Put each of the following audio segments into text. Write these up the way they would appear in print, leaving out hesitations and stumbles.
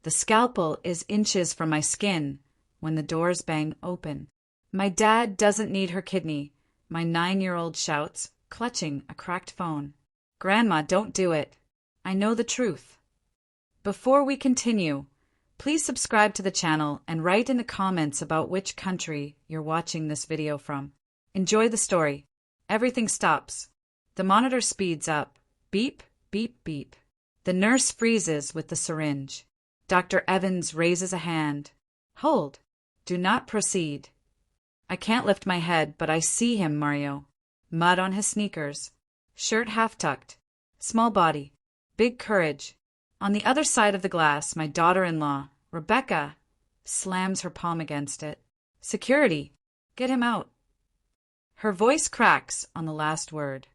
The scalpel is inches from my skin when the doors bang open. My dad doesn't need her kidney, my 9-year-old shouts, clutching a cracked phone. Grandma, don't do it. I know the truth. Before we continue, please subscribe to the channel and write in the comments about which country you're watching this video from. Enjoy the story. Everything stops. The monitor speeds up. Beep, beep, beep. The nurse freezes with the syringe. Dr. Evans raises a hand. Hold. Do not proceed. I can't lift my head, but I see him, Mario. Mud on his sneakers. Shirt half tucked. Small body. Big courage. On the other side of the glass, my daughter-in-law, Rebecca, slams her palm against it. Security. Get him out. Her voice cracks on the last word.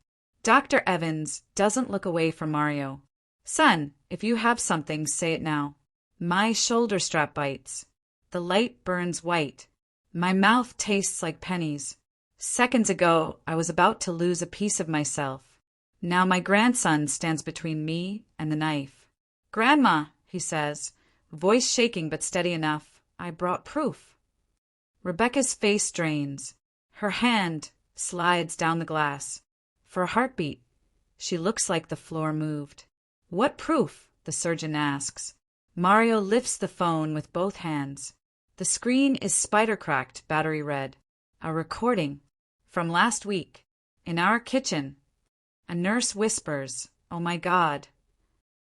Dr. Evans doesn't look away from Mario. Son, if you have something, say it now. My shoulder strap bites. The light burns white. My mouth tastes like pennies. Seconds ago, I was about to lose a piece of myself. Now my grandson stands between me and the knife. Grandma, he says, voice shaking but steady enough, I brought proof. Rebecca's face drains. Her hand slides down the glass. For a heartbeat, she looks like the floor moved. What proof? The surgeon asks. Mario lifts the phone with both hands. The screen is spider-cracked, battery red. A recording. From last week. In our kitchen. A nurse whispers, "Oh my God."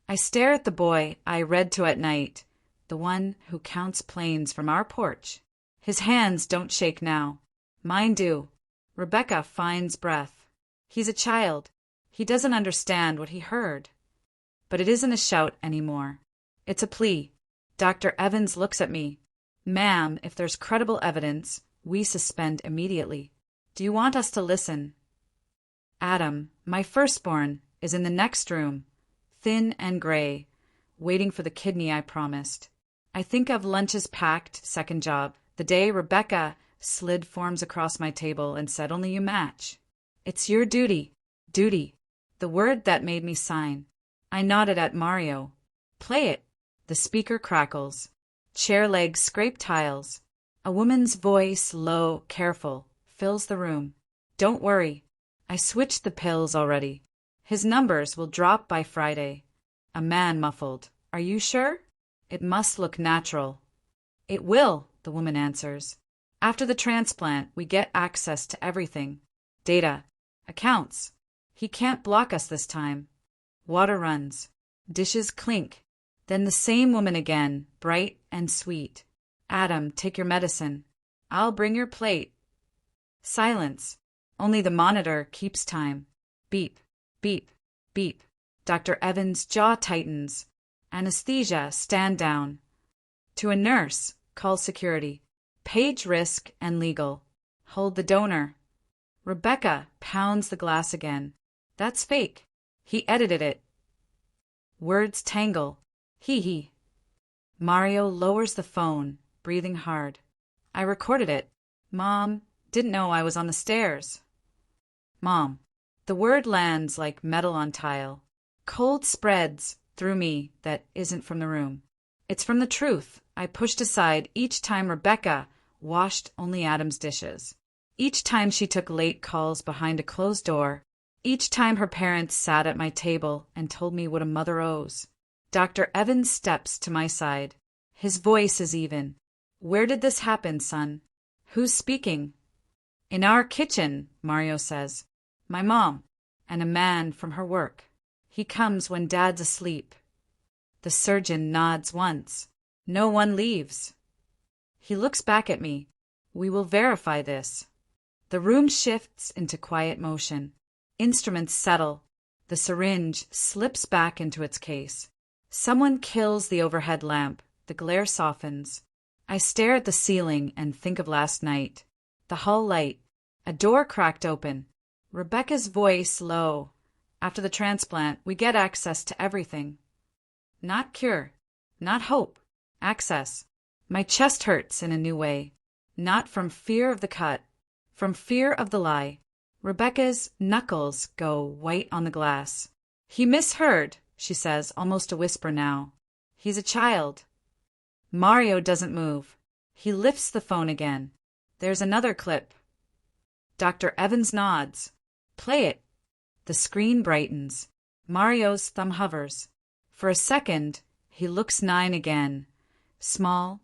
I stare at the boy I read to at night, the one who counts planes from our porch. His hands don't shake now. Mine do. Rebecca finds breath. He's a child. He doesn't understand what he heard. But it isn't a shout anymore. It's a plea. Dr. Evans looks at me. Ma'am, if there's credible evidence, we suspend immediately. Do you want us to listen? Adam, my firstborn, is in the next room, thin and gray, waiting for the kidney I promised. I think of lunches packed, second job, the day Rebecca slid forms across my table and said, "Only you match." It's your duty. Duty. The word that made me sign. I nodded at Mario. Play it. The speaker crackles. Chair legs scrape tiles. A woman's voice, low, careful, fills the room. Don't worry. I switched the pills already. His numbers will drop by Friday. A man muffled. Are you sure? It must look natural. It will, the woman answers. After the transplant, we get access to everything. Data. Accounts. He can't block us this time. Water runs. Dishes clink. Then the same woman again, bright and sweet. Adam, take your medicine. I'll bring your plate. Silence. Only the monitor keeps time. Beep, beep, beep. Dr. Evans' jaw tightens. Anesthesia, stand down. To a nurse, call security. Page risk and legal. Hold the donor. Rebecca pounds the glass again. That's fake. He edited it. Words tangle. Hee. Mario lowers the phone, breathing hard. I recorded it. Mom didn't know I was on the stairs. Mom. The word lands like metal on tile. Cold spreads through me that isn't from the room. It's from the truth I pushed aside each time Rebecca washed only Adam's dishes. Each time she took late calls behind a closed door. Each time her parents sat at my table and told me what a mother owes. Dr. Evans steps to my side. His voice is even. Where did this happen, son? Who's speaking? In our kitchen, Mario says. My mom, and a man from her work. He comes when Dad's asleep. The surgeon nods once. No one leaves. He looks back at me. We will verify this. The room shifts into quiet motion. Instruments settle. The syringe slips back into its case. Someone kills the overhead lamp. The glare softens. I stare at the ceiling and think of last night. The hall light. A door cracked open. Rebecca's voice low. After the transplant, we get access to everything. Not cure. Not hope. Access. My chest hurts in a new way. Not from fear of the cut. From fear of the lie. Rebecca's knuckles go white on the glass. He misheard, she says, almost a whisper now. He's a child. Mario doesn't move. He lifts the phone again. There's another clip. Dr. Evans nods. Play it. The screen brightens. Mario's thumb hovers. For a second, he looks 9 again. Small,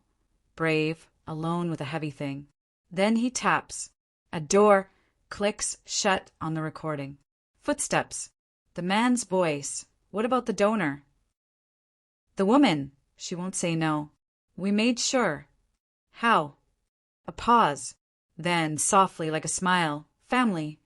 brave, alone with a heavy thing. Then he taps. A door clicks shut on the recording. Footsteps. The man's voice. What about the donor? The woman. She won't say no. We made sure. How? A pause. Then, softly, like a smile, family.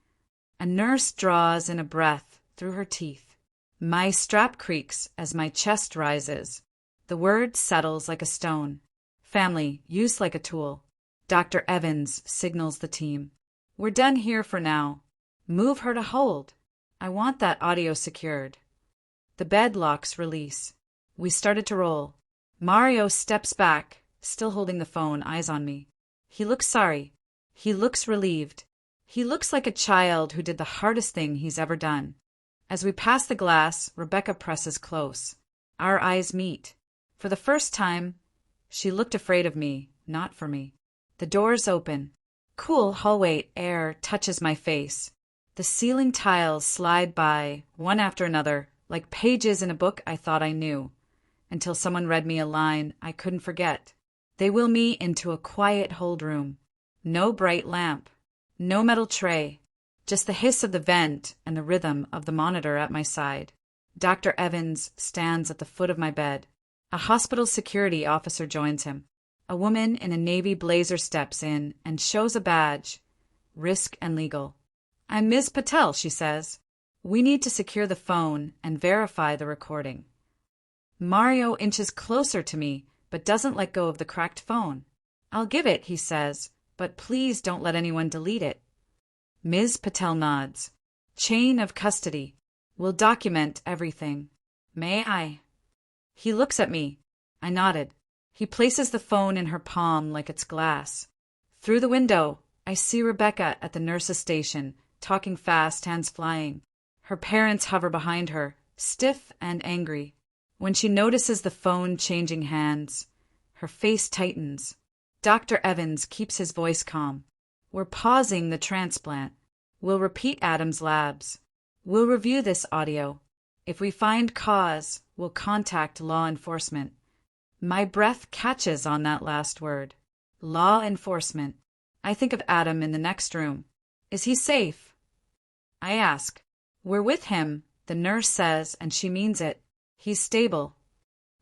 A nurse draws in a breath through her teeth. My strap creaks as my chest rises. The word settles like a stone. Family, used like a tool. Dr. Evans signals the team. We're done here for now. Move her to hold. I want that audio secured. The bed locks release. We started to roll. Mario steps back, still holding the phone, eyes on me. He looks sorry. He looks relieved. He looks like a child who did the hardest thing he's ever done. As we pass the glass, Rebecca presses close. Our eyes meet. For the first time, she looked afraid of me, not for me. The doors open. Cool hallway air touches my face. The ceiling tiles slide by, one after another, like pages in a book I thought I knew, until someone read me a line I couldn't forget. They wheel me into a quiet hold room. No bright lamp. No metal tray. Just the hiss of the vent and the rhythm of the monitor at my side. Dr. Evans stands at the foot of my bed. A hospital security officer joins him. A woman in a navy blazer steps in and shows a badge. Risk and legal. I'm Ms. Patel, she says. We need to secure the phone and verify the recording. Mario inches closer to me, but doesn't let go of the cracked phone. I'll give it, he says, but please don't let anyone delete it. Ms. Patel nods. Chain of custody. We'll document everything. May I? He looks at me. I nodded. He places the phone in her palm like it's glass. Through the window, I see Rebecca at the nurse's station, talking fast, hands flying. Her parents hover behind her, stiff and angry. When she notices the phone changing hands, her face tightens. Dr. Evans keeps his voice calm. We're pausing the transplant. We'll repeat Adam's labs. We'll review this audio. If we find cause, we'll contact law enforcement. My breath catches on that last word. Law enforcement. I think of Adam in the next room. Is he safe? I ask. We're with him, the nurse says, and she means it. He's stable.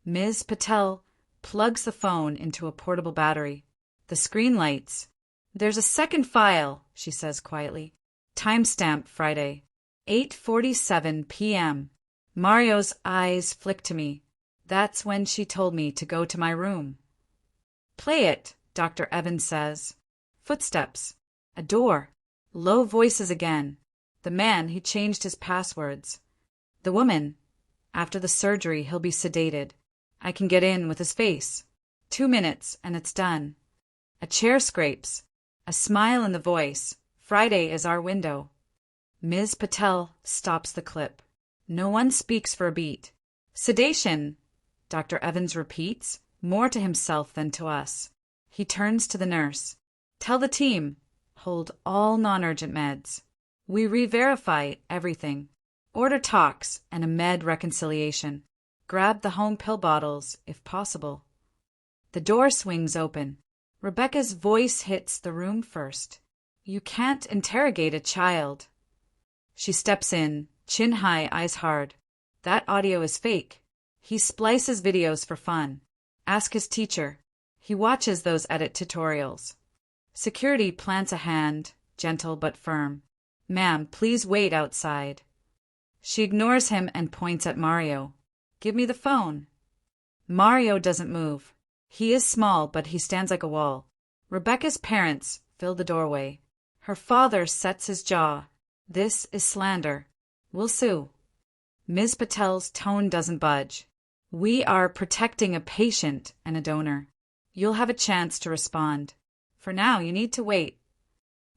Ms. Patel plugs the phone into a portable battery. The screen lights. There's a second file, she says quietly. Timestamp Friday. 8:47 p.m. Mario's eyes flick to me. That's when she told me to go to my room. Play it, Dr. Evans says. Footsteps. A door. Low voices again. The man, he changed his passwords. The woman. After the surgery, he'll be sedated. I can get in with his face. 2 minutes, and it's done. A chair scrapes. A smile in the voice. Friday is our window. Ms. Patel stops the clip. No one speaks for a beat. Sedation, Dr. Evans repeats, more to himself than to us. He turns to the nurse. Tell the team. Hold all non-urgent meds. We re-verify everything. Order talks and a med reconciliation. Grab the home pill bottles, if possible. The door swings open. Rebecca's voice hits the room first. You can't interrogate a child. She steps in, chin high, eyes hard. That audio is fake. He splices videos for fun. Ask his teacher. He watches those edit tutorials. Security plants a hand, gentle but firm. Ma'am, please wait outside. She ignores him and points at Mario. Give me the phone. Mario doesn't move. He is small, but he stands like a wall. Rebecca's parents fill the doorway. Her father sets his jaw. This is slander. We'll sue. Ms. Patel's tone doesn't budge. We are protecting a patient and a donor. You'll have a chance to respond. For now, you need to wait.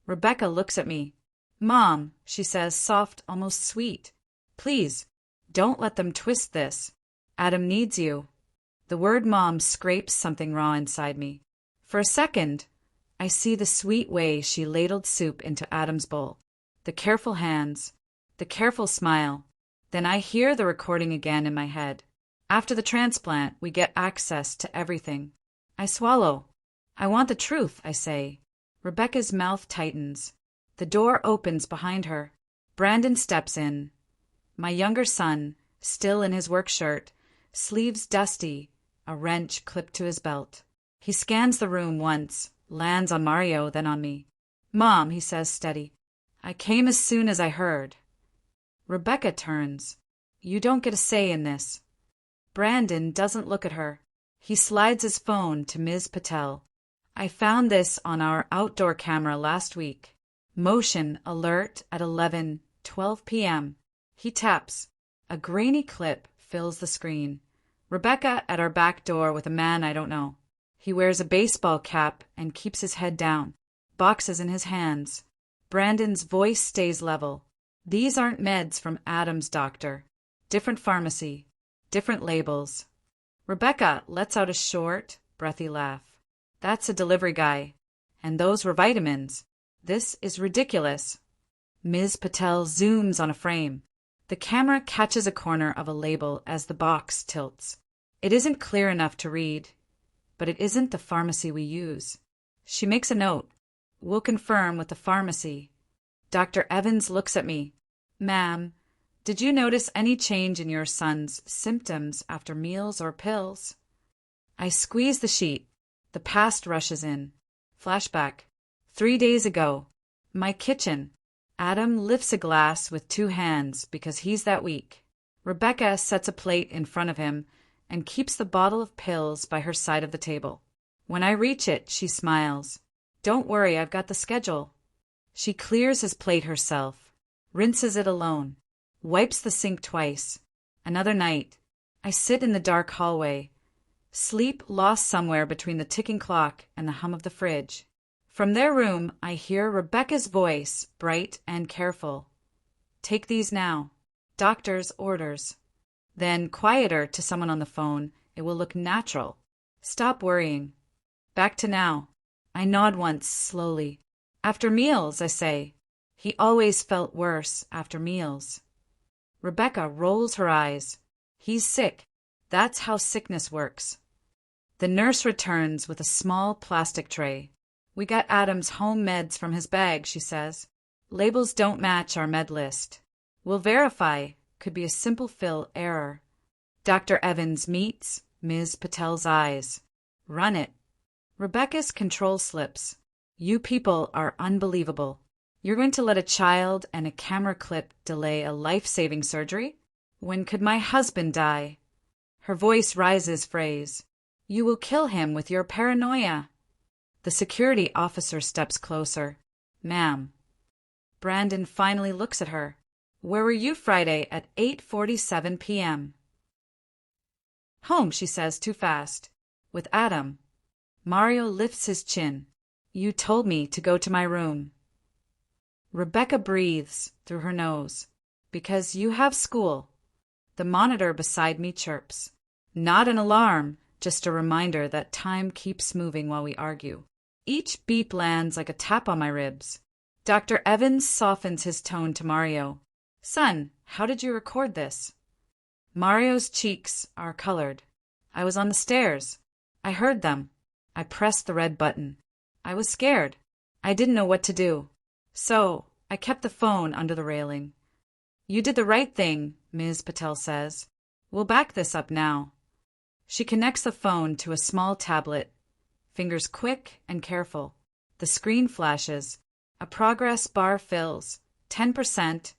Rebecca looks at me. Mom, she says, soft, almost sweet. Please, don't let them twist this. Adam needs you. The word mom scrapes something raw inside me. For a second, I see the sweet way she ladled soup into Adam's bowl. The careful hands, the careful smile. Then I hear the recording again in my head. After the transplant, we get access to everything. I swallow. I want the truth, I say. Rebecca's mouth tightens. The door opens behind her. Brandon steps in. My younger son, still in his work shirt, sleeves dusty, a wrench clipped to his belt. He scans the room once, lands on Mario, then on me. Mom, he says steady. I came as soon as I heard. Rebecca turns. You don't get a say in this. Brandon doesn't look at her. He slides his phone to Ms. Patel. I found this on our outdoor camera last week. Motion alert at 11:12 p.m. He taps. A grainy clip fills the screen. Rebecca at our back door with a man I don't know. He wears a baseball cap and keeps his head down. Boxes in his hands. Brandon's voice stays level. These aren't meds from Adam's doctor. Different pharmacy. Different labels. Rebecca lets out a short, breathy laugh. That's a delivery guy. And those were vitamins. This is ridiculous. Ms. Patel zooms on a frame. The camera catches a corner of a label as the box tilts. It isn't clear enough to read, but it isn't the pharmacy we use. She makes a note. We'll confirm with the pharmacy. Dr. Evans looks at me. Ma'am, did you notice any change in your son's symptoms after meals or pills? I squeeze the sheet. The past rushes in. Flashback. 3 days ago. My kitchen. Adam lifts a glass with 2 hands because he's that weak. Rebecca sets a plate in front of him and keeps the bottle of pills by her side of the table. When I reach it, she smiles. Don't worry, I've got the schedule. She clears his plate herself, rinses it alone, wipes the sink twice. Another night. I sit in the dark hallway. Sleep lost somewhere between the ticking clock and the hum of the fridge. From their room, I hear Rebecca's voice, bright and careful. Take these now. Doctor's orders. Then, quieter to someone on the phone, it will look natural. Stop worrying. Back to now. I nod once, slowly. After meals, I say. He always felt worse after meals. Rebecca rolls her eyes. He's sick. That's how sickness works. The nurse returns with a small plastic tray. We got Adam's home meds from his bag, she says. Labels don't match our med list. We'll verify. Could be a simple fill error. Dr. Evans meets Ms. Patel's eyes. Run it. Rebecca's control slips. You people are unbelievable. You're going to let a child and a camera clip delay a life-saving surgery? When could my husband die? Her voice rises, phrase. You will kill him with your paranoia. The security officer steps closer. Ma'am. Brandon finally looks at her. Where were you Friday at 8:47 p.m.? Home, she says too fast. With Adam. Mario lifts his chin. You told me to go to my room. Rebecca breathes through her nose. Because you have school. The monitor beside me chirps. Not an alarm, just a reminder that time keeps moving while we argue. Each beep lands like a tap on my ribs. Dr. Evans softens his tone to Mario. Son, how did you record this? Mario's cheeks are colored. I was on the stairs. I heard them. I pressed the red button. I was scared. I didn't know what to do. So, I kept the phone under the railing. You did the right thing, Ms. Patel says. We'll back this up now. She connects the phone to a small tablet. Fingers quick and careful. The screen flashes. A progress bar fills. 10%,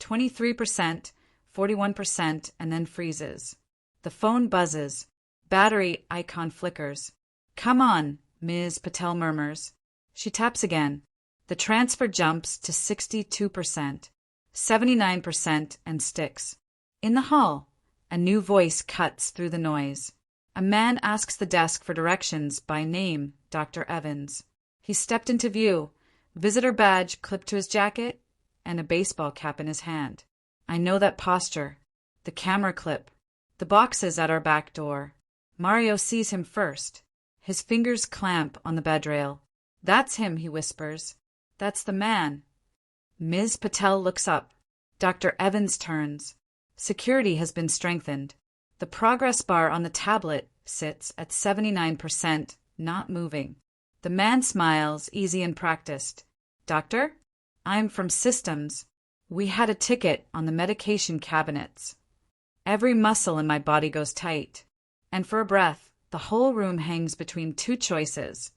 23%, 41%, and then freezes. The phone buzzes. Battery icon flickers. Come on, Ms. Patel murmurs. She taps again. The transfer jumps to 62%, 79%, and sticks. In the hall, a new voice cuts through the noise. A man asks the desk for directions by name, Dr. Evans. He stepped into view, visitor badge clipped to his jacket, and a baseball cap in his hand. I know that posture. The camera clip. The boxes at our back door. Mario sees him first. His fingers clamp on the bedrail. That's him, he whispers. That's the man. Ms. Patel looks up. Dr. Evans turns. Security has been strengthened. The progress bar on the tablet sits at 79%, not moving. The man smiles, easy and practiced. Doctor? I'm from Systems. We had a ticket on the medication cabinets. Every muscle in my body goes tight. And for a breath, the whole room hangs between two choices.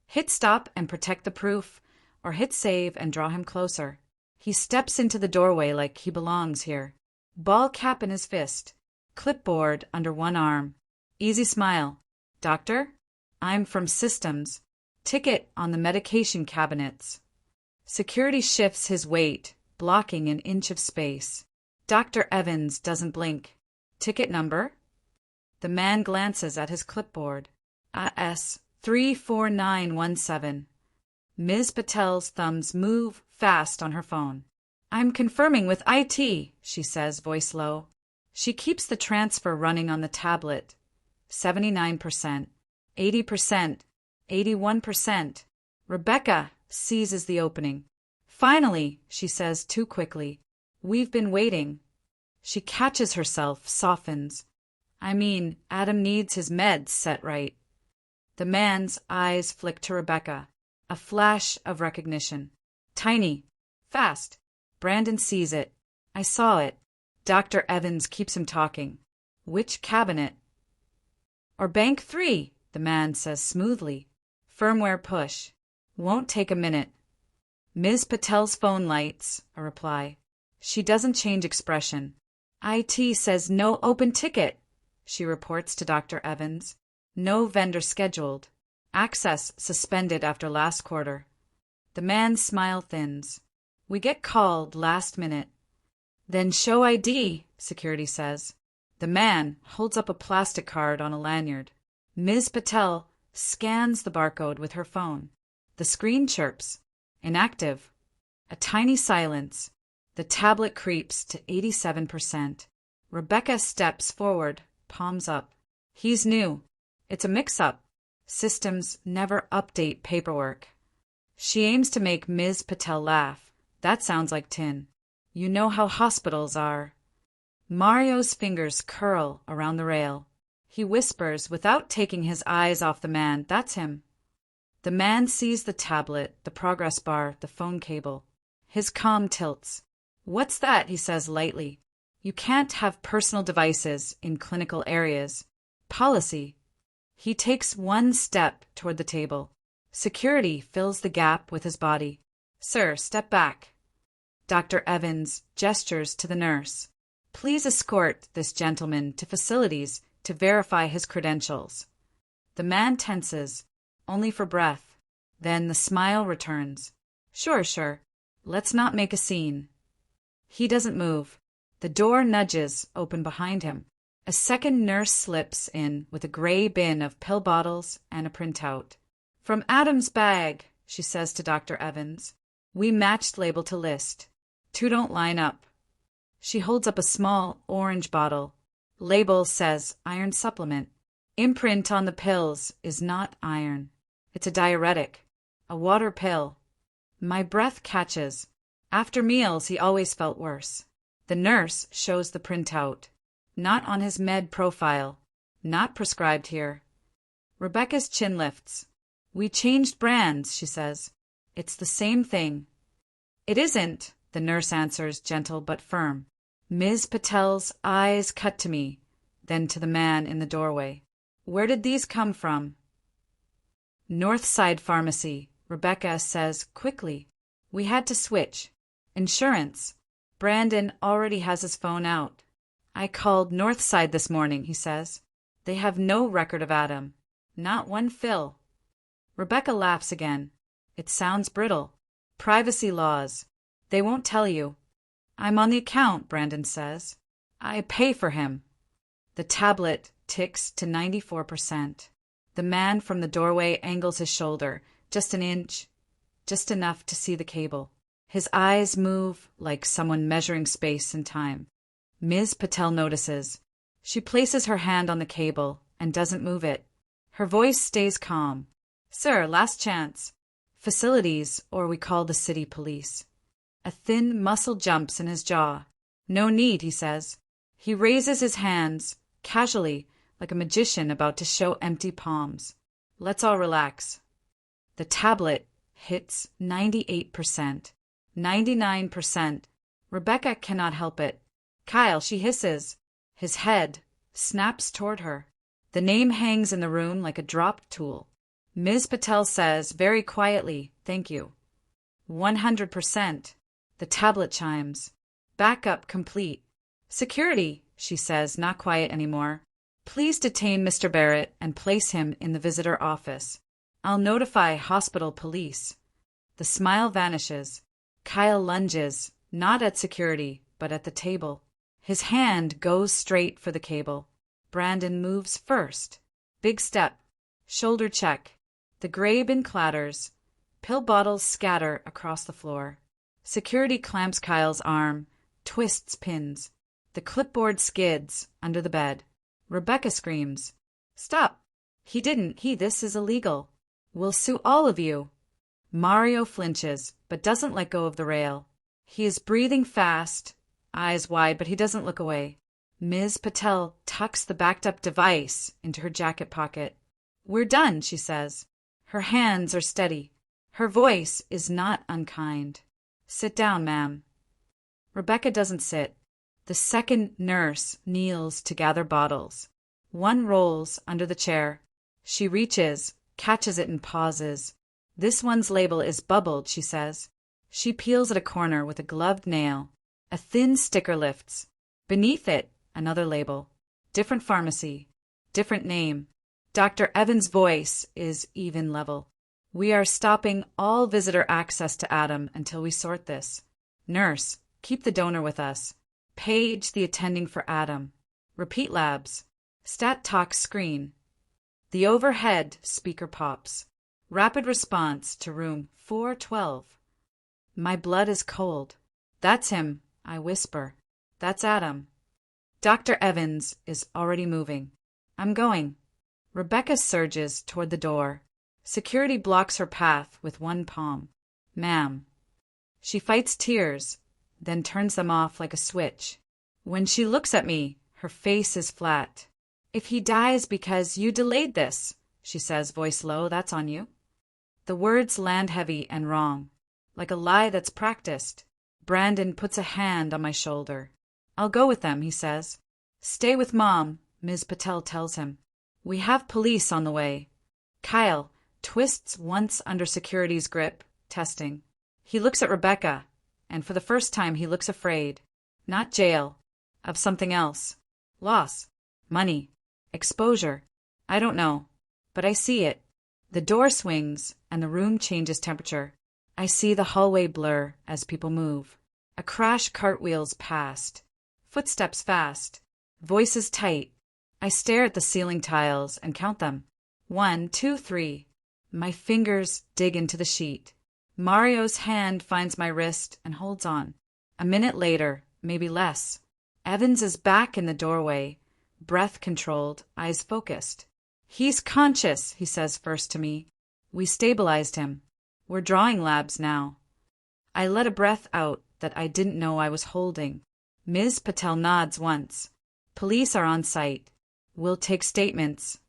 Hit stop and protect the proof, or hit save and draw him closer. He steps into the doorway like he belongs here. Ball cap in his fist. Clipboard under one arm. Easy smile. Doctor? I'm from Systems. Ticket on the medication cabinets. Security shifts his weight, blocking an inch of space. Dr. Evans doesn't blink. Ticket number? The man glances at his clipboard. AS 34917. Ms. Patel's thumbs move fast on her phone. I'm confirming with IT, she says, voice low. She keeps the transfer running on the tablet. 79%, 80%, 81%. Rebecca seizes the opening. Finally, she says too quickly. We've been waiting. She catches herself, softens. I mean, Adam needs his meds set right. The man's eyes flick to Rebecca. A flash of recognition. Tiny. Fast. Brandon sees it. I saw it. Dr. Evans keeps him talking. Which cabinet? Or bank 3, the man says smoothly. Firmware push. Won't take a minute. Ms. Patel's phone lights, a reply. She doesn't change expression. IT says no open ticket, she reports to Dr. Evans. No vendor scheduled. Access suspended after last quarter. The man's smile thins. We get called last minute. Then show ID, security says. The man holds up a plastic card on a lanyard. Ms. Patel scans the barcode with her phone. The screen chirps. Inactive. A tiny silence. The tablet creeps to 87%. Rebecca steps forward, palms up. He's new. It's a mix-up. Systems never update paperwork. She aims to make Ms. Patel laugh. That sounds like tin. You know how hospitals are. Mario's fingers curl around the rail. He whispers without taking his eyes off the man. That's him. The man sees the tablet, the progress bar, the phone cable. His calm tilts. What's that? He says lightly. You can't have personal devices in clinical areas. Policy. He takes one step toward the table. Security fills the gap with his body. Sir, step back. Dr. Evans gestures to the nurse. Please escort this gentleman to facilities to verify his credentials. The man tenses, only for breath. Then the smile returns. Sure. Let's not make a scene. He doesn't move. The door nudges open behind him. A second nurse slips in with a gray bin of pill bottles and a printout. From Adam's bag, she says to Dr. Evans. We matched label to list. 2 don't line up. She holds up a small orange bottle. Label says iron supplement. Imprint on the pills is not iron. It's a diuretic. A water pill. My breath catches. After meals, he always felt worse. The nurse shows the printout. Not on his med profile. Not prescribed here. Rebecca's chin lifts. We changed brands, she says. It's the same thing. It isn't, the nurse answers, gentle but firm. Ms. Patel's eyes cut to me, then to the man in the doorway. Where did these come from? Northside Pharmacy, Rebecca says quickly. We had to switch. Insurance. Brandon already has his phone out. I called Northside this morning, he says. They have no record of Adam. Not one fill. Rebecca laughs again. It sounds brittle. Privacy laws. They won't tell you. I'm on the account, Brandon says. I pay for him. The tablet ticks to 94%. The man from the doorway angles his shoulder, just an inch, just enough to see the cable. His eyes move like someone measuring space and time. Ms. Patel notices. She places her hand on the cable, and doesn't move it. Her voice stays calm. Sir, last chance. Facilities, or we call the city police. A thin muscle jumps in his jaw. No need, he says. He raises his hands, casually, like a magician about to show empty palms. Let's all relax. The tablet hits 98%. 99%. Rebecca cannot help it. Kyle, she hisses. His head snaps toward her. The name hangs in the room like a dropped tool. Ms. Patel says very quietly, thank you. 100%. The tablet chimes. Backup complete. Security, she says, not quiet anymore. Please detain Mr. Barrett and place him in the visitor office. I'll notify hospital police. The smile vanishes. Kyle lunges, not at security, but at the table. His hand goes straight for the cable. Brandon moves first. Big step. Shoulder check. The gray bin clatters. Pill bottles scatter across the floor. Security clamps Kyle's arm, twists pins. The clipboard skids under the bed. Rebecca screams. Stop. He didn't. This is illegal. We'll sue all of you. Mario flinches, but doesn't let go of the rail. He is breathing fast, eyes wide, but he doesn't look away. Ms. Patel tucks the backed-up device into her jacket pocket. We're done, she says. Her hands are steady. Her voice is not unkind. Sit down, ma'am. Rebecca doesn't sit. The second nurse kneels to gather bottles. One rolls under the chair. She reaches, catches it and pauses. This one's label is bubbled, she says. She peels at a corner with a gloved nail. A thin sticker lifts. Beneath it, another label. Different pharmacy. Different name. Dr. Evans' voice is even level. We are stopping all visitor access to Adam until we sort this. Nurse, keep the donor with us. Page the attending for Adam. Repeat labs. Stat talk screen. The overhead speaker pops. Rapid response to room 412. My blood is cold. That's him, I whisper. That's Adam. Dr. Evans is already moving. I'm going. Rebecca surges toward the door. Security blocks her path with one palm. Ma'am. She fights tears, then turns them off like a switch. When she looks at me, her face is flat. If he dies because you delayed this, she says, voice low, that's on you. The words land heavy and wrong, like a lie that's practiced. Brandon puts a hand on my shoulder. I'll go with them, he says. Stay with Mom, Ms. Patel tells him. We have police on the way. Kyle twists once under security's grip, testing. He looks at Rebecca, and for the first time he looks afraid. Not jail, of something else. Loss, money, exposure. I don't know, but I see it. The door swings, and the room changes temperature. I see the hallway blur as people move. A crash cartwheels past. Footsteps fast. Voices tight. I stare at the ceiling tiles and count them. 1, 2, 3. My fingers dig into the sheet. Mario's hand finds my wrist and holds on. A minute later, maybe less. Evans is back in the doorway, breath controlled, eyes focused. He's conscious, he says first to me. We stabilized him. We're drawing labs now. I let a breath out that I didn't know I was holding. Ms. Patel nods once. Police are on site. We'll take statements.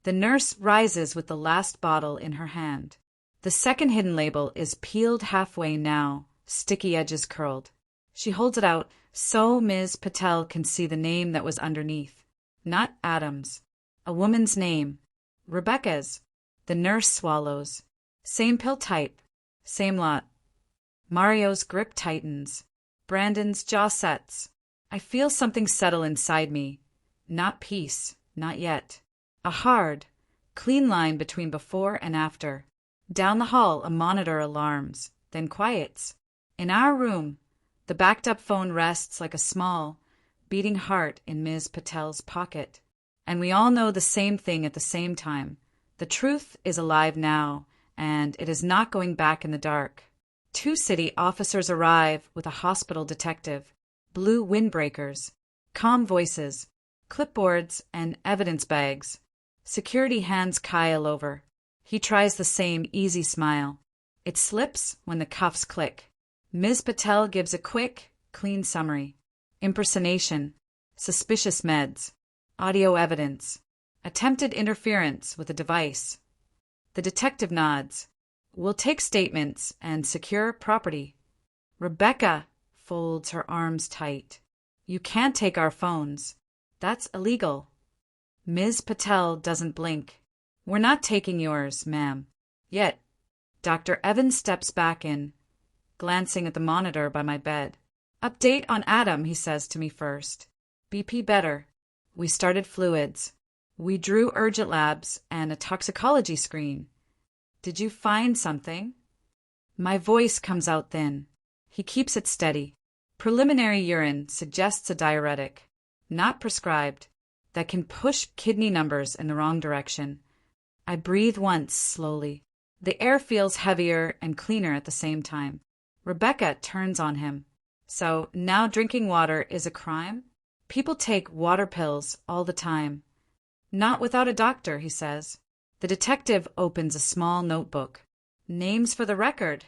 The nurse rises with the last bottle in her hand. The second hidden label is peeled halfway now, sticky edges curled. She holds it out so Ms. Patel can see the name that was underneath. Not Adam's. A woman's name. Rebecca's. The nurse swallows. Same pill type. Same lot. Mario's grip tightens. Brandon's jaw sets. I feel something settle inside me. Not peace. Not yet. A hard, clean line between before and after. Down the hall, a monitor alarms, then quiets. In our room, the backed-up phone rests like a small, beating heart in Ms. Patel's pocket. And we all know the same thing at the same time. The truth is alive now, and it is not going back in the dark. 2 city officers arrive with a hospital detective. Blue windbreakers. Calm voices. clipboards, and evidence bags. Security hands Kyle over. He tries the same easy smile. It slips when the cuffs click. Ms. Patel gives a quick, clean summary. Impersonation, suspicious meds, audio evidence, attempted interference with a device. The detective nods. We'll take statements and secure property. Rebecca folds her arms tight. You can't take our phones. That's illegal. Ms. Patel doesn't blink. We're not taking yours, ma'am. Yet. Dr. Evans steps back in, glancing at the monitor by my bed. Update on Adam, he says to me first. BP better. We started fluids. We drew urgent labs and a toxicology screen. Did you find something? My voice comes out thin. He keeps it steady. Preliminary urine suggests a diuretic, not prescribed, that can push kidney numbers in the wrong direction. I breathe once, slowly. The air feels heavier and cleaner at the same time. Rebecca turns on him. So, now drinking water is a crime? People take water pills all the time. Not without a doctor, he says. The detective opens a small notebook. Names for the record.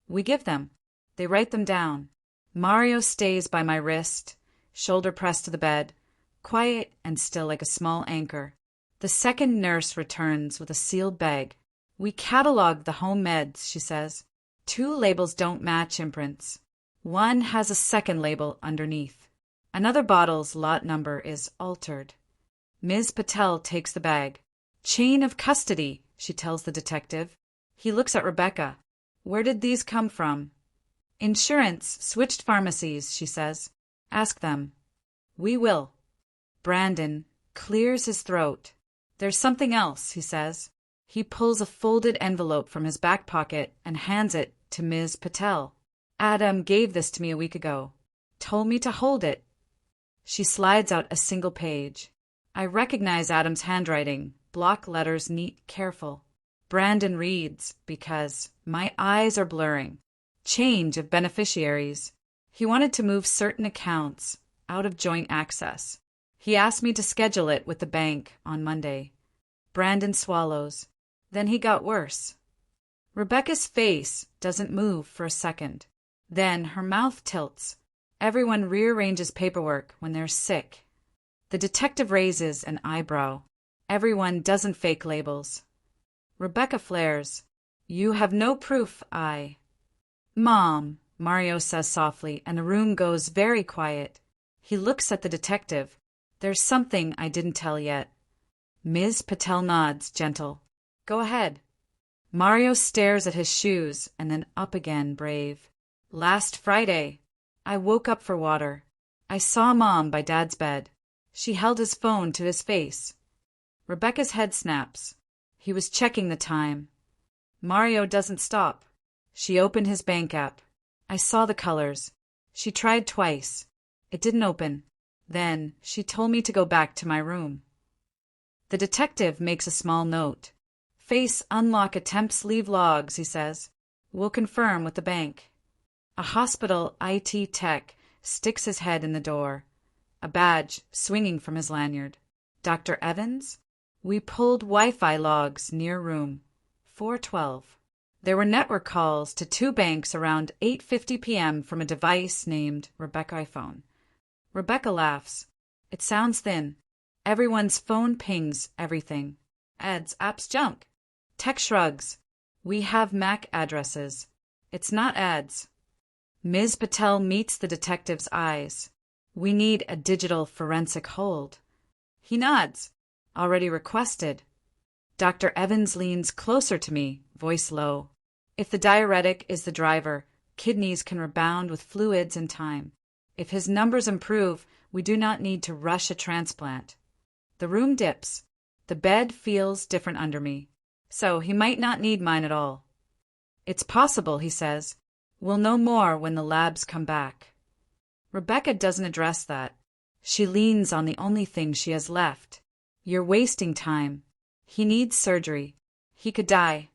We give them. They write them down. Mario stays by my wrist, shoulder pressed to the bed, quiet and still like a small anchor. The second nurse returns with a sealed bag. We catalog the home meds, she says. 2 labels don't match imprints. One has a second label underneath. Another bottle's lot number is altered. Ms. Patel takes the bag. Chain of custody, she tells the detective. He looks at Rebecca. Where did these come from? Insurance, switched pharmacies, she says. Ask them. We will. Brandon clears his throat. There's something else, he says. He pulls a folded envelope from his back pocket and hands it to Ms. Patel. Adam gave this to me a week ago. Told me to hold it. She slides out a single page. I recognize Adam's handwriting, block letters neat, careful. Brandon reads, because my eyes are blurring. Change of beneficiaries. He wanted to move certain accounts out of joint access. He asked me to schedule it with the bank on Monday. Brandon swallows. Then he got worse. Rebecca's face doesn't move for a second. Then her mouth tilts. Everyone rearranges paperwork when they're sick. The detective raises an eyebrow. Everyone doesn't fake labels. Rebecca flares. You have no proof, Mom, Mario says softly, and the room goes very quiet. He looks at the detective. There's something I didn't tell yet. Ms. Patel nods, gentle. Go ahead. Mario stares at his shoes and then up again, brave. Last Friday, I woke up for water. I saw Mom by Dad's bed. She held his phone to his face. Rebecca's head snaps. He was checking the time. Mario doesn't stop. She opened his bank app. I saw the colors. She tried twice. It didn't open. Then she told me to go back to my room. The detective makes a small note. Face unlock attempts leave logs, he says. We'll confirm with the bank. A hospital IT tech sticks his head in the door, a badge swinging from his lanyard. Dr. Evans? We pulled Wi-Fi logs near room 412. There were network calls to 2 banks around 8:50 p.m. from a device named Rebecca iPhone. Rebecca laughs. It sounds thin. Everyone's phone pings everything. Ads, apps, junk. Tech shrugs. We have MAC addresses. It's not ads. Ms. Patel meets the detective's eyes. We need a digital forensic hold. He nods. Already requested. Dr. Evans leans closer to me, voice low. If the diuretic is the driver, kidneys can rebound with fluids in time. If his numbers improve, we do not need to rush a transplant. The room dips. The bed feels different under me. So he might not need mine at all. It's possible, he says. We'll know more when the labs come back. Rebecca doesn't address that. She leans on the only thing she has left. You're wasting time. He needs surgery. He could die.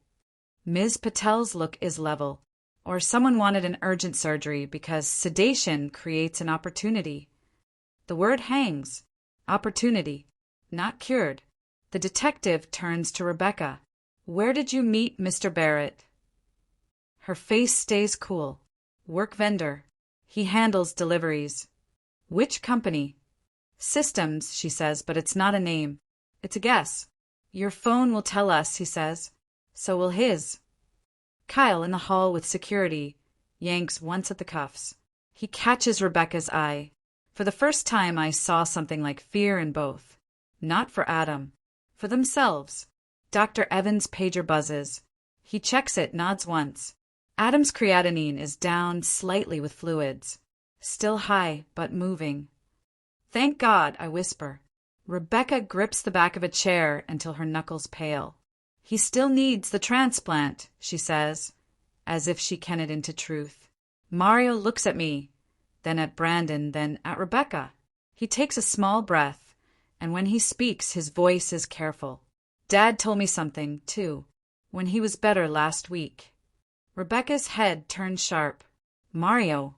Ms. Patel's look is level. Or someone wanted an urgent surgery because sedation creates an opportunity. The word hangs. Opportunity. Not cured. The detective turns to Rebecca. Where did you meet Mr. Barrett? Her face stays cool. Work vendor. He handles deliveries. Which company? Systems, she says, but it's not a name. It's a guess. Your phone will tell us, he says. So will his. Kyle, in the hall with security, yanks once at the cuffs. He catches Rebecca's eye. For the first time I saw something like fear in both. Not for Adam. For themselves. Dr. Evans' pager buzzes. He checks it, nods once. Adam's creatinine is down slightly with fluids. Still high, but moving. Thank God, I whisper. Rebecca grips the back of a chair until her knuckles pale. He still needs the transplant, she says, as if she can it into truth. Mario looks at me, then at Brandon, then at Rebecca. He takes a small breath, and when he speaks, his voice is careful. Dad told me something, too, when he was better last week. Rebecca's head turns sharp. Mario.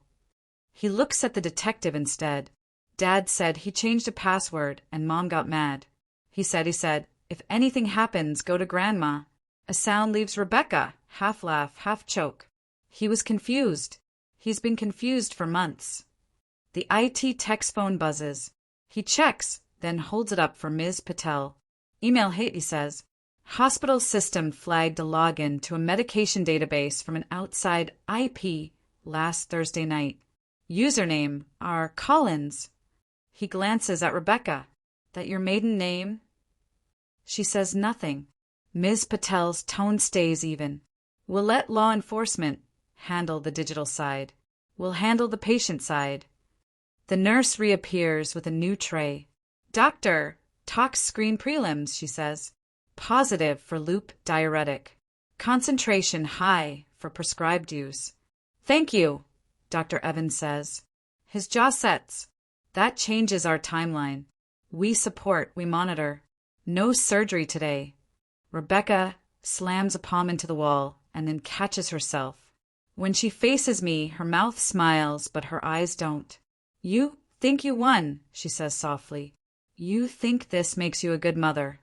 He looks at the detective instead. Dad said he changed a password and Mom got mad. He said, if anything happens, go to Grandma. A sound leaves Rebecca, half laugh, half choke. He was confused. He's been confused for months. The IT tech's phone buzzes. He checks, then holds it up for Ms. Patel. Email hit, he says. Hospital system flagged a login to a medication database from an outside IP last Thursday night. Username are Collins. He glances at Rebecca. That your maiden name? She says nothing. Ms. Patel's tone stays even. We'll let law enforcement handle the digital side. We'll handle the patient side. The nurse reappears with a new tray. Doctor, tox screen prelims, she says. Positive for loop diuretic. Concentration high for prescribed use. Thank you, Dr. Evans says. His jaw sets. That changes our timeline. We support, we monitor. No surgery today. Rebecca slams a palm into the wall and then catches herself. When she faces me, her mouth smiles, but her eyes don't. You think you won, she says softly. You think this makes you a good mother.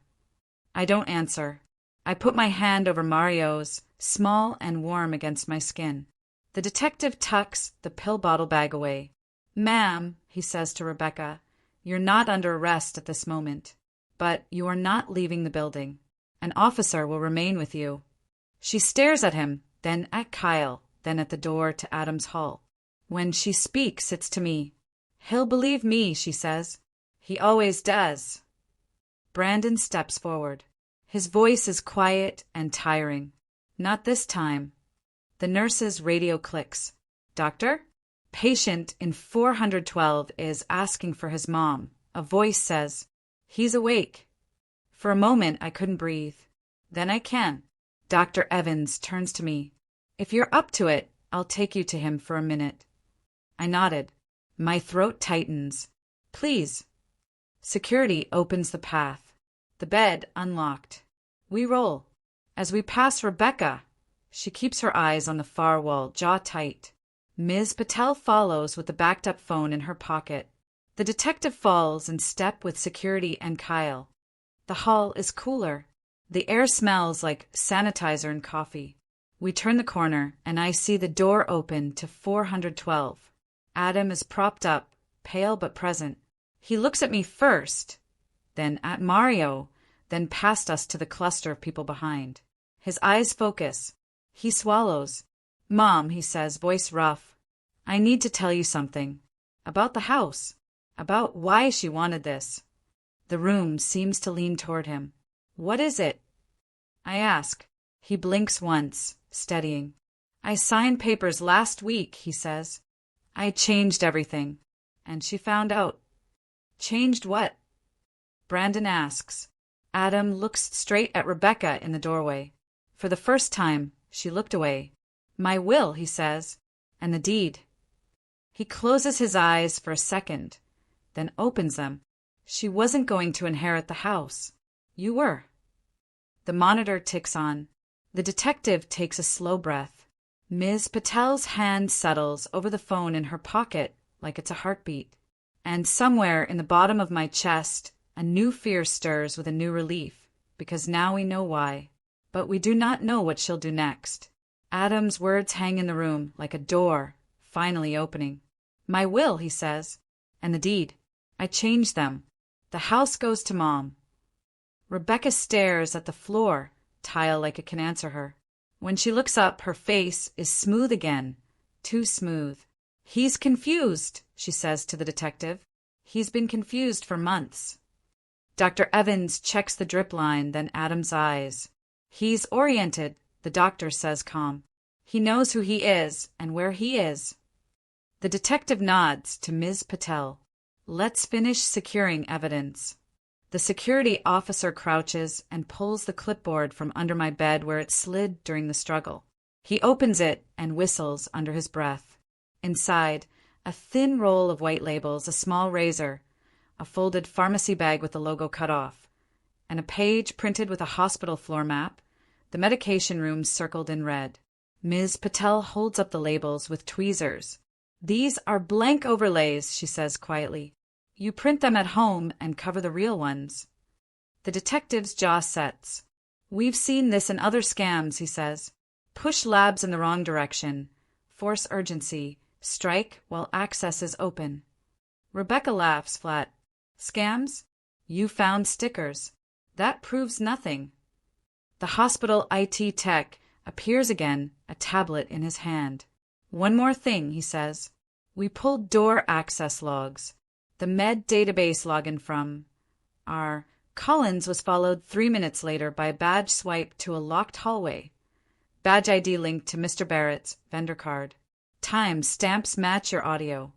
I don't answer. I put my hand over Mario's, small and warm against my skin. The detective tucks the pill bottle bag away. Ma'am, he says to Rebecca, you're not under arrest at this moment, but you are not leaving the building. An officer will remain with you. She stares at him, then at Kyle, then at the door to Adam's hall. When she speaks, it's to me. He'll believe me, she says. He always does. Brandon steps forward. His voice is quiet and tiring. Not this time. The nurse's radio clicks. Doctor? Patient in 412 is asking for his mom. A voice says, he's awake. For a moment, I couldn't breathe. Then I can. Dr. Evans turns to me. If you're up to it, I'll take you to him for a minute. I nodded. My throat tightens. Please. Security opens the path. The bed unlocked. We roll. As we pass Rebecca, she keeps her eyes on the far wall, jaw tight. Ms. Patel follows with the backed-up phone in her pocket. The detective falls in step with security and Kyle. The hall is cooler. The air smells like sanitizer and coffee. We turn the corner, and I see the door open to 412. Adam is propped up, pale but present. He looks at me first, then at Mario, then past us to the cluster of people behind. His eyes focus. He swallows. Mom, he says, voice rough. I need to tell you something. About the house. About why she wanted this. The room seems to lean toward him. What is it? I ask. He blinks once, steadying. I signed papers last week, he says. I changed everything. And she found out. Changed what? Brandon asks. Adam looks straight at Rebecca in the doorway. For the first time, she looked away. My will, he says, and the deed. He closes his eyes for a second, then opens them. She wasn't going to inherit the house. You were. The monitor ticks on. The detective takes a slow breath. Ms. Patel's hand settles over the phone in her pocket like it's a heartbeat. And somewhere in the bottom of my chest, a new fear stirs with a new relief, because now we know why. But we do not know what she'll do next. Adam's words hang in the room like a door, finally opening. My will, he says, and the deed. I change them. The house goes to Mom. Rebecca stares at the floor, tile like it can answer her. When she looks up, her face is smooth again, too smooth. He's confused, she says to the detective. He's been confused for months. Dr. Evans checks the drip line, then Adam's eyes. He's oriented, the doctor says calm. He knows who he is and where he is. The detective nods to Ms. Patel. Let's finish securing evidence. The security officer crouches and pulls the clipboard from under my bed where it slid during the struggle. He opens it and whistles under his breath. Inside, a thin roll of white labels, a small razor, a folded pharmacy bag with the logo cut off, and a page printed with a hospital floor map, the medication rooms circled in red. Ms. Patel holds up the labels with tweezers. These are blank overlays, she says quietly. You print them at home and cover the real ones. The detective's jaw sets. We've seen this in other scams, he says. Push labs in the wrong direction. Force urgency. Strike while access is open. Rebecca laughs flat. Scams? You found stickers. That proves nothing. The hospital IT tech appears again, a tablet in his hand. One more thing, he says. We pulled door access logs. The med database login from our Collins was followed 3 minutes later by a badge swipe to a locked hallway. Badge ID linked to Mr. Barrett's vendor card. Time stamps match your audio.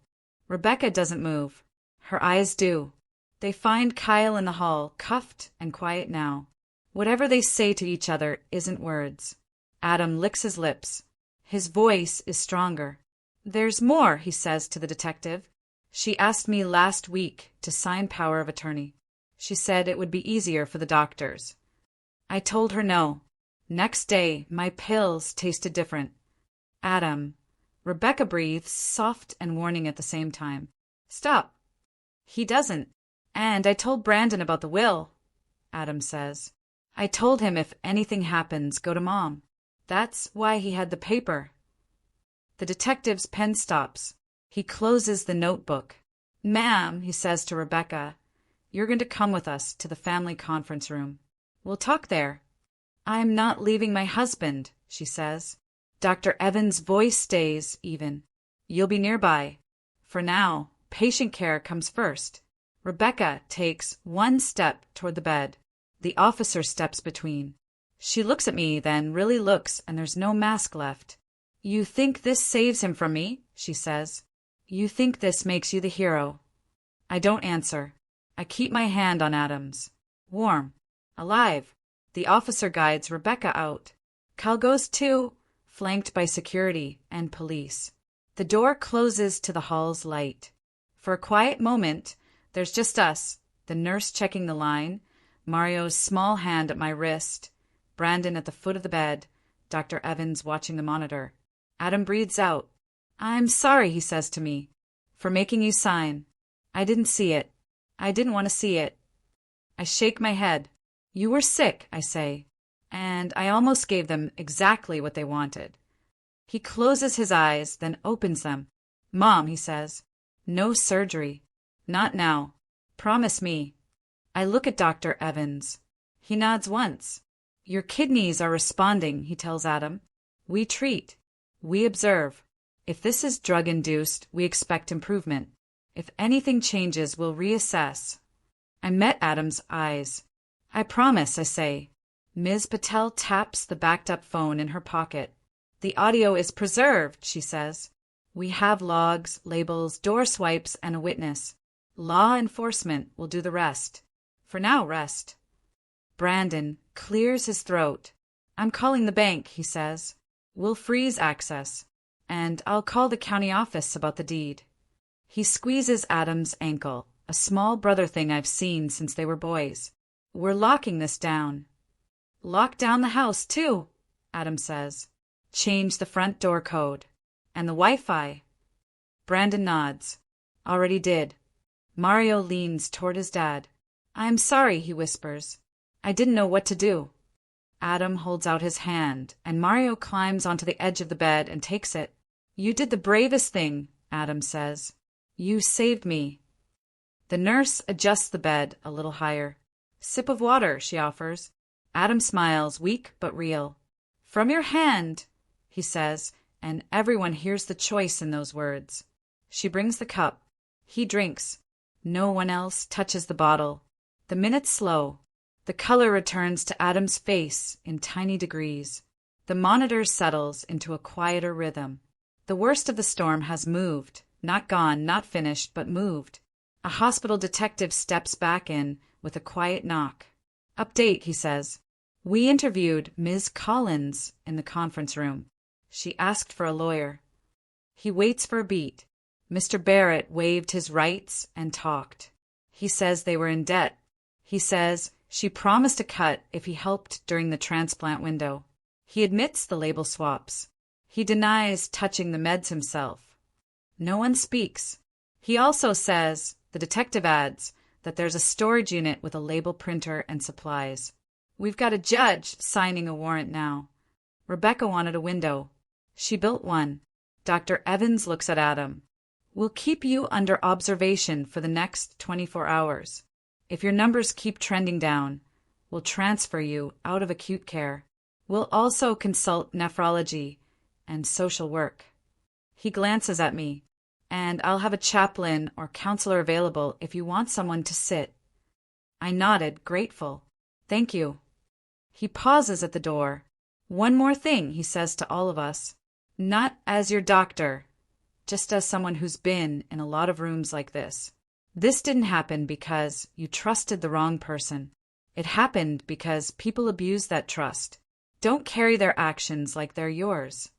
Rebecca doesn't move. Her eyes do. They find Kyle in the hall, cuffed and quiet now. Whatever they say to each other isn't words. Adam licks his lips. His voice is stronger. There's more, he says to the detective. She asked me last week to sign power of attorney. She said it would be easier for the doctors. I told her no. Next day, my pills tasted different. Adam. Rebecca breathes, soft and warning at the same time. Stop. He doesn't. And I told Brandon about the will, Adam says. I told him if anything happens, go to Mom. That's why he had the paper. The detective's pen stops. He closes the notebook. Ma'am, he says to Rebecca, you're going to come with us to the family conference room. We'll talk there. I'm not leaving my husband, she says. Dr. Evans' voice stays even. You'll be nearby. For now, patient care comes first. Rebecca takes one step toward the bed. The officer steps between. She looks at me, then really looks, and there's no mask left. You think this saves him from me? She says. You think this makes you the hero. I don't answer. I keep my hand on Adam's. Warm. Alive. The officer guides Rebecca out. Kyle goes too, flanked by security and police. The door closes to the hall's light. For a quiet moment, there's just us, the nurse checking the line, Mario's small hand at my wrist, Brandon at the foot of the bed, Dr. Evans watching the monitor. Adam breathes out. I'm sorry, he says to me, for making you sign. I didn't see it. I didn't want to see it. I shake my head. You were sick, I say, and I almost gave them exactly what they wanted. He closes his eyes, then opens them. Mom, he says, no surgery. Not now. Promise me. I look at Dr. Evans. He nods once. Your kidneys are responding, he tells Adam. We treat. We observe. If this is drug-induced, we expect improvement. If anything changes, we'll reassess. I met Adam's eyes. I promise, I say. Ms. Patel taps the backed-up phone in her pocket. The audio is preserved, she says. We have logs, labels, door swipes, and a witness. Law enforcement will do the rest. For now, rest. Brandon clears his throat. I'm calling the bank, he says. We'll freeze access. And I'll call the county office about the deed. He squeezes Adam's ankle, a small brother thing I've seen since they were boys. We're locking this down. Lock down the house, too, Adam says. Change the front door code. And the Wi-Fi. Brandon nods. Already did. Mario leans toward his dad. "I'm sorry," he whispers. "I didn't know what to do." Adam holds out his hand, and Mario climbs onto the edge of the bed and takes it. "You did the bravest thing," Adam says. "You saved me." The nurse adjusts the bed a little higher. "Sip of water," she offers. Adam smiles, weak but real. "From your hand," he says, and everyone hears the choice in those words. She brings the cup. He drinks. No one else touches the bottle. The minutes slow. The color returns to Adam's face in tiny degrees. The monitor settles into a quieter rhythm. The worst of the storm has moved. Not gone, not finished, but moved. A hospital detective steps back in with a quiet knock. "Update," he says. "We interviewed Ms. Collins in the conference room. She asked for a lawyer." He waits for a beat. Mr. Barrett waived his rights and talked. He says they were in debt. He says she promised a cut if he helped during the transplant window. He admits the label swaps. He denies touching the meds himself. No one speaks. He also says, the detective adds, that there's a storage unit with a label printer and supplies. "We've got a judge signing a warrant now." Rebecca wanted a window. She built one. Dr. Evans looks at Adam. "We'll keep you under observation for the next 24 hours. If your numbers keep trending down, we'll transfer you out of acute care. We'll also consult nephrology and social work." He glances at me. "And I'll have a chaplain or counselor available if you want someone to sit." I nodded, grateful. "Thank you." He pauses at the door. "One more thing," he says to all of us. "Not as your doctor, just as someone who's been in a lot of rooms like this. This didn't happen because you trusted the wrong person. It happened because people abuse that trust. Don't carry their actions like they're yours."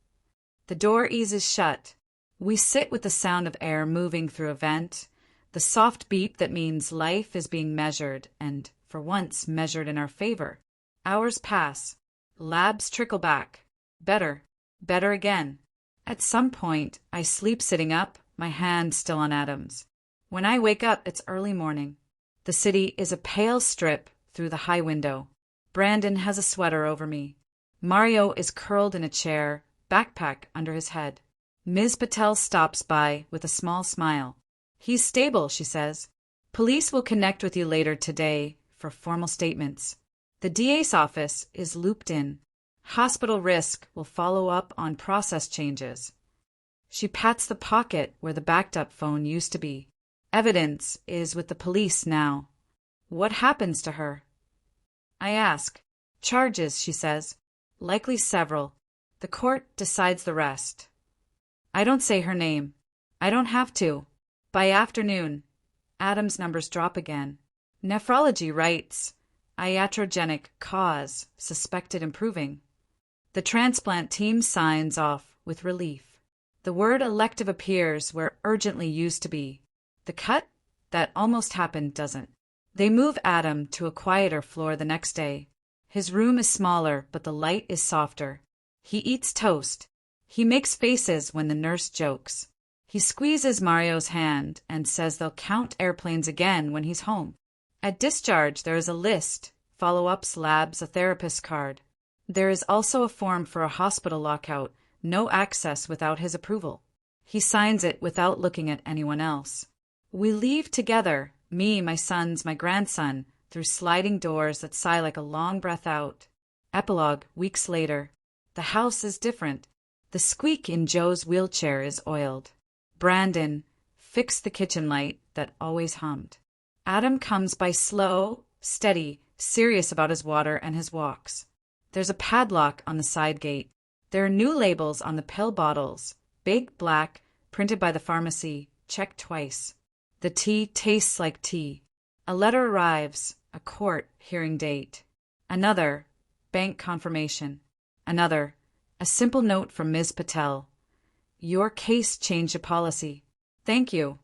The door eases shut. We sit with the sound of air moving through a vent, the soft beep that means life is being measured, and, for once, measured in our favor. Hours pass. Labs trickle back. Better. Better again. At some point, I sleep sitting up, my hand still on Adam's. When I wake up, it's early morning. The city is a pale strip through the high window. Brandon has a sweater over me. Mario is curled in a chair, backpack under his head. Ms. Patel stops by with a small smile. "He's stable," she says. "Police will connect with you later today for formal statements. The DA's office is looped in. Hospital risk will follow up on process changes." She pats the pocket where the backed-up phone used to be. "Evidence is with the police now." "What happens to her?" I ask. "Charges," she says. "Likely several. The court decides the rest." I don't say her name. I don't have to. By afternoon, Adam's numbers drop again. Nephrology writes, "Iatrogenic cause, suspected improving." The transplant team signs off with relief. The word elective appears where urgently used to be. The cut that almost happened doesn't. They move Adam to a quieter floor the next day. His room is smaller, but the light is softer. He eats toast. He makes faces when the nurse jokes. He squeezes Mario's hand and says they'll count airplanes again when he's home. At discharge, there is a list, follow-ups, labs, a therapist card. There is also a form for a hospital lockout, no access without his approval. He signs it without looking at anyone else. We leave together, me, my sons, my grandson, through sliding doors that sigh like a long breath out. Epilogue, weeks later. The house is different. The squeak in Joe's wheelchair is oiled. Brandon fixed the kitchen light that always hummed. Adam comes by slow, steady, serious about his water and his walks. There's a padlock on the side gate. There are new labels on the pill bottles, big, black, printed by the pharmacy, checked twice. The tea tastes like tea. A letter arrives, a court hearing date. Another, bank confirmation. Another, a simple note from Ms. Patel. "Your case changed a policy. Thank you."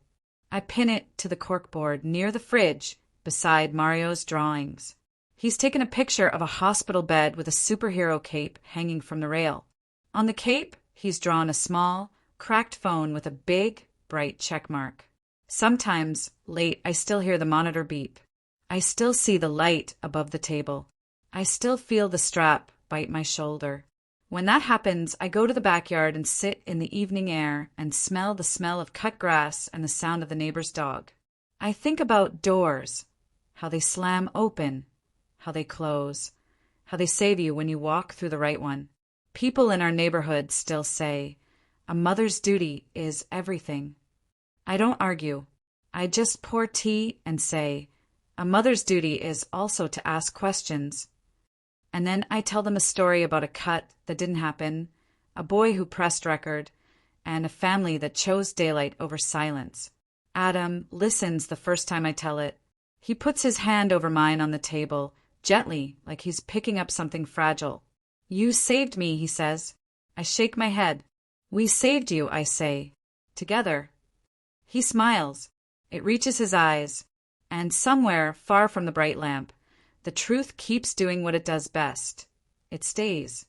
I pin it to the corkboard near the fridge beside Mario's drawings. He's taken a picture of a hospital bed with a superhero cape hanging from the rail. On the cape, he's drawn a small, cracked phone with a big, bright check mark. Sometimes, late, I still hear the monitor beep. I still see the light above the table. I still feel the strap bite my shoulder. When that happens, I go to the backyard and sit in the evening air and smell the smell of cut grass and the sound of the neighbor's dog. I think about doors, how they slam open, how they close, how they save you when you walk through the right one. People in our neighborhood still say, a mother's duty is everything. I don't argue. I just pour tea and say, a mother's duty is also to ask questions. And then I tell them a story about a cut that didn't happen, a boy who pressed record, and a family that chose daylight over silence. Adam listens the first time I tell it. He puts his hand over mine on the table, gently, like he's picking up something fragile. You saved me, he says. I shake my head. We saved you, I say. Together. He smiles. It reaches his eyes. And somewhere, far from the bright lamp, the truth keeps doing what it does best. It stays.